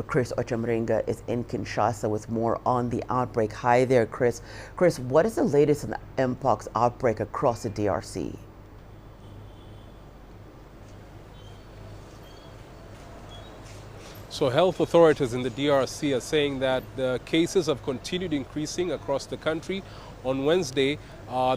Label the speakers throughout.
Speaker 1: Chris Ochemringa is in Kinshasa with more on the outbreak. Hi there, Chris. Chris, what is the latest on the mpox outbreak across the DRC?
Speaker 2: So health authorities in the DRC are saying that the cases have continued increasing across the country. On Wednesday,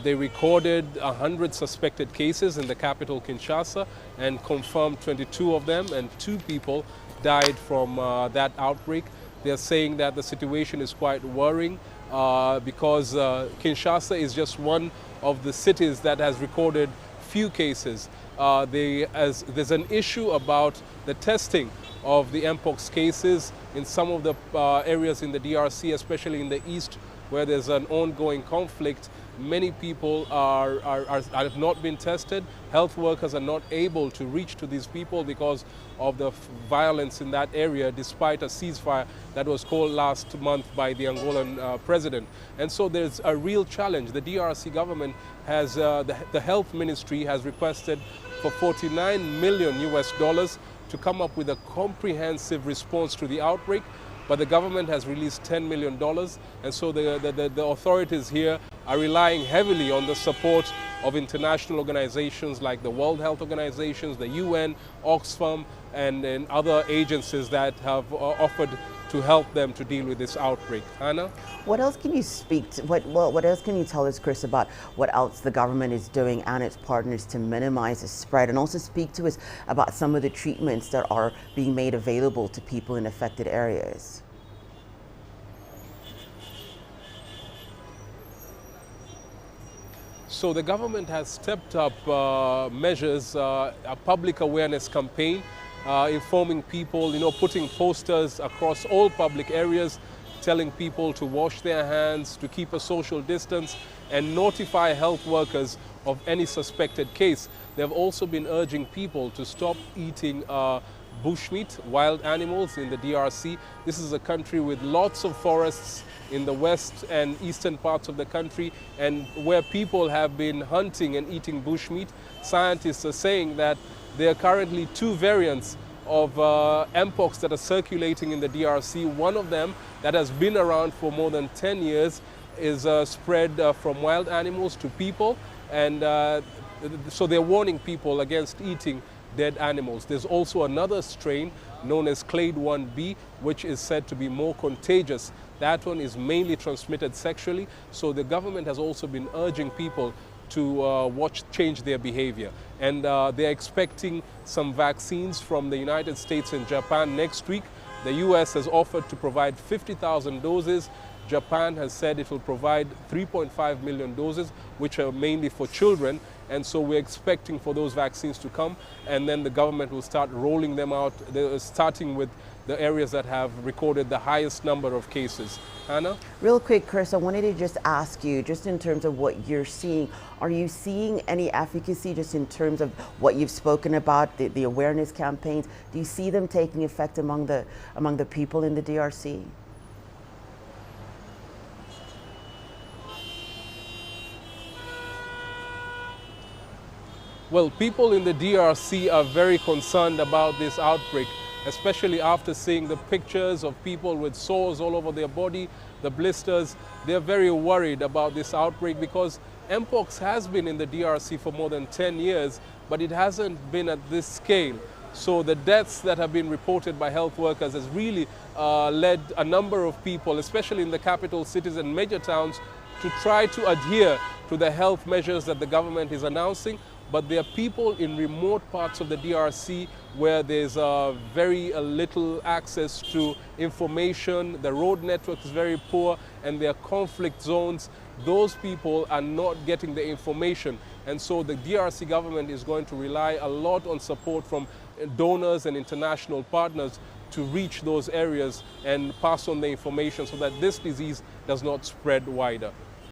Speaker 2: they recorded 100 suspected cases in the capital, Kinshasa, and confirmed 22 of them, and 2 people died from that outbreak. They're saying that the situation is quite worrying because Kinshasa is just one of the cities that has recorded few cases. There's an issue about the testing of the mpox cases in some of the areas in the DRC, especially in the east, where there's an ongoing conflict. Many people have not been tested. Health workers are not able to reach to these people because of the violence in that area, despite a ceasefire that was called last month by the Angolan president. And so there's a real challenge. The DRC government has, the health ministry has requested for $49 million to come up with a comprehensive response to the outbreak. But the government has released $10 million, and so the authorities here are relying heavily on the support of international organizations like the World Health Organization, the UN, Oxfam, and other agencies that have offered to help them to deal with this outbreak. Hannah?
Speaker 1: What else can you speak to, what else can you tell us, Chris, about what else the government is doing and its partners to minimize the spread, and also speak to us about some of the treatments that are being made available to people in affected areas?
Speaker 2: So the government has stepped up measures, a public awareness campaign, informing people, putting posters across all public areas, telling people to wash their hands, to keep a social distance, and notify health workers of any suspected case. They've also been urging people to stop eating bushmeat, wild animals in the DRC. This is a country with lots of forests in the west and eastern parts of the country, and where people have been hunting and eating bushmeat. Scientists are saying that there are currently 2 variants of mpox that are circulating in the DRC. One of them that has been around for more than 10 years is spread from wild animals to people, and so they're warning people against eating dead animals. There's also another strain known as clade 1b, which is said to be more contagious. That one is mainly transmitted sexually, so the government has also been urging people to change their behavior. And they're expecting some vaccines from the United States and Japan next week. The US has offered to provide 50,000 doses. Japan has said it will provide 3.5 million doses, which are mainly for children. And so we're expecting for those vaccines to come, and then the government will start rolling them out, starting with the areas that have recorded the highest number of cases. Hannah?
Speaker 1: Real quick, Chris, I wanted to just ask you, just in terms of what you're seeing, are you seeing any efficacy just in terms of what you've spoken about, the awareness campaigns? Do you see them taking effect among the people in the DRC?
Speaker 2: Well, people in the DRC are very concerned about this outbreak, especially after seeing the pictures of people with sores all over their body, the blisters. They're very worried about this outbreak because mpox has been in the DRC for more than 10 years, but it hasn't been at this scale. So the deaths that have been reported by health workers has really led a number of people, especially in the capital cities and major towns, to try to adhere to the health measures that the government is announcing. But there are people in remote parts of the DRC where there's very little access to information, the road network is very poor, and there are conflict zones. Those people are not getting the information. And so the DRC government is going to rely a lot on support from donors and international partners to reach those areas and pass on the information so that this disease does not spread wider.